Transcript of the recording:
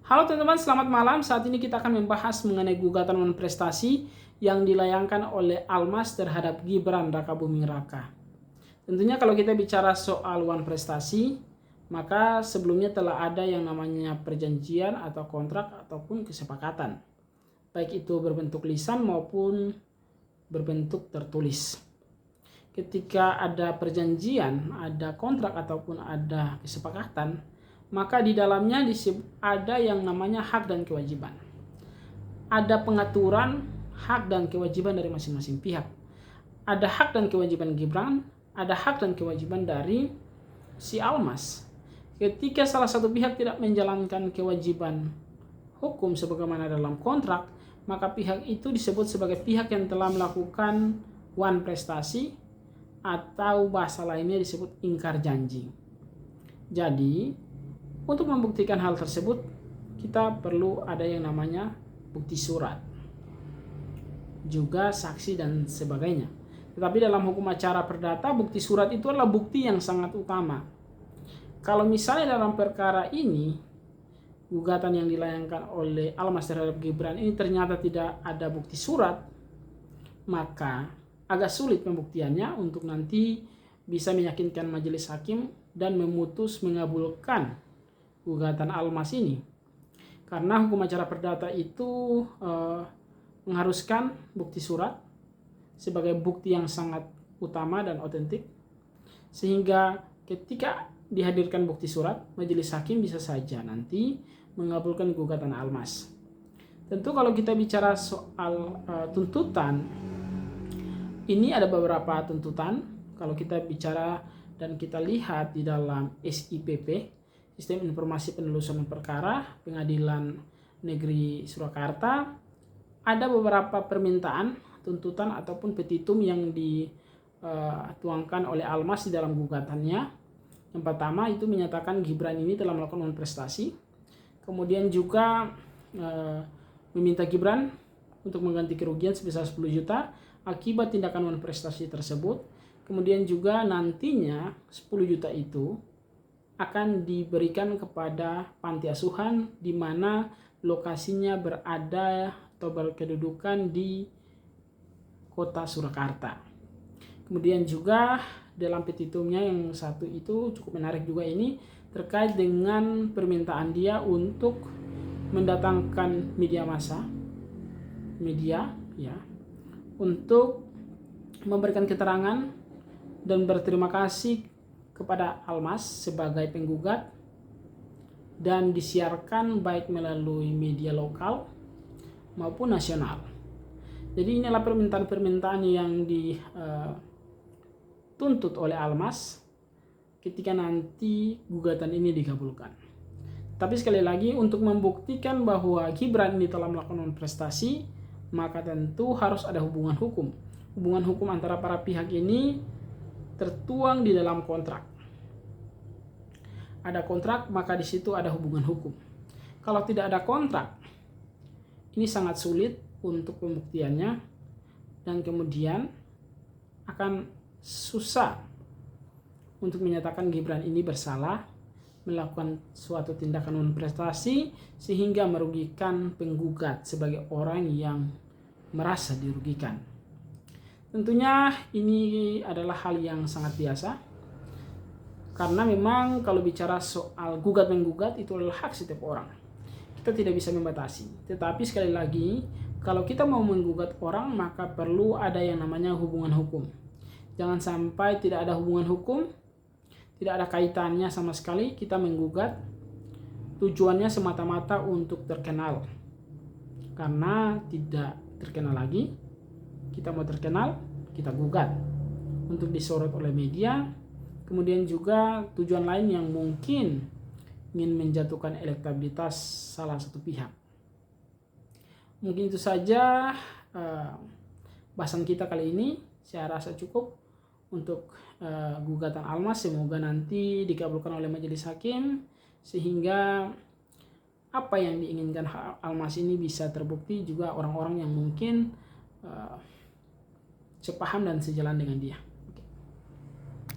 Halo teman-teman, selamat malam. Saat ini kita akan membahas mengenai gugatan non-prestasi yang dilayangkan oleh Almas terhadap Gibran Rakabuming Raka. Tentunya kalau kita bicara soal wan prestasi, maka sebelumnya telah ada yang namanya perjanjian atau kontrak ataupun kesepakatan. Baik itu berbentuk lisan maupun berbentuk tertulis. Ketika ada perjanjian, ada kontrak ataupun ada kesepakatan, maka di dalamnya ada yang namanya hak dan kewajiban. Ada pengaturan hak dan kewajiban dari masing-masing pihak. Ada hak dan kewajiban Gibran, ada hak dan kewajiban dari si Almas. Ketika salah satu pihak tidak menjalankan kewajiban hukum sebagaimana dalam kontrak, maka pihak itu disebut sebagai pihak yang telah melakukan wan prestasi atau bahasa lainnya disebut ingkar janji. Jadi, untuk membuktikan hal tersebut, kita perlu ada yang namanya bukti surat, juga saksi dan sebagainya. Tetapi dalam hukum acara perdata, bukti surat itu adalah bukti yang sangat utama. Kalau misalnya dalam perkara ini, gugatan yang dilayangkan oleh Almas terhadap Gibran ini ternyata tidak ada bukti surat, maka agak sulit pembuktiannya untuk nanti bisa meyakinkan majelis hakim dan memutus mengabulkan gugatan Almas ini. Karena hukum acara perdata itu mengharuskan bukti surat sebagai bukti yang sangat utama dan otentik, sehingga ketika dihadirkan bukti surat, majelis hakim bisa saja nanti mengabulkan gugatan Almas. Tentu kalau kita bicara soal tuntutan, ini ada beberapa tuntutan. Kalau kita bicara dan kita lihat di dalam SIPP, Sistem Informasi Penelusuran Perkara Pengadilan Negeri Surakarta, ada beberapa permintaan, tuntutan ataupun petitum yang dituangkan oleh Almas di dalam gugatannya. Yang pertama itu menyatakan Gibran ini telah melakukan non-prestasi. Kemudian juga meminta Gibran untuk mengganti kerugian sebesar 10 juta akibat tindakan non-prestasi tersebut. Kemudian juga nantinya 10 juta itu akan diberikan kepada panti asuhan di mana lokasinya berada atau berkedudukan di kota Surakarta. Kemudian juga dalam petitumnya yang satu itu cukup menarik juga, ini terkait dengan permintaan dia untuk mendatangkan media ya, untuk memberikan keterangan dan berterima kasih kepada Almas sebagai penggugat dan disiarkan baik melalui media lokal maupun nasional. Jadi inilah permintaan-permintaan yang dituntut oleh Almas ketika nanti gugatan ini dikabulkan. Tapi sekali lagi, untuk membuktikan bahwa Gibran ini telah melakukan prestasi, maka tentu harus ada hubungan hukum. Hubungan hukum antara para pihak ini tertuang di dalam kontrak. Ada kontrak, maka di situ ada hubungan hukum. Kalau tidak ada kontrak, ini sangat sulit untuk pembuktiannya dan kemudian akan susah untuk menyatakan Gibran ini bersalah melakukan suatu tindakan non-prestasi sehingga merugikan penggugat sebagai orang yang merasa dirugikan. Tentunya ini adalah hal yang sangat biasa, karena memang kalau bicara soal gugat-menggugat itu adalah hak setiap orang. Kita tidak bisa membatasi. Tetapi sekali lagi, kalau kita mau menggugat orang, maka perlu ada yang namanya hubungan hukum. Jangan sampai tidak ada hubungan hukum, tidak ada kaitannya sama sekali kita menggugat, tujuannya semata-mata untuk terkenal. Karena tidak terkenal lagi, kita mau terkenal, kita gugat untuk disorot oleh media. Kemudian juga tujuan lain yang mungkin ingin menjatuhkan elektabilitas salah satu pihak. Mungkin itu saja bahasan kita kali ini. Saya rasa cukup untuk gugatan Almas. Semoga nanti dikabulkan oleh majelis hakim sehingga apa yang diinginkan Almas ini bisa terbukti, juga orang-orang yang mungkin sepaham dan sejalan dengan dia.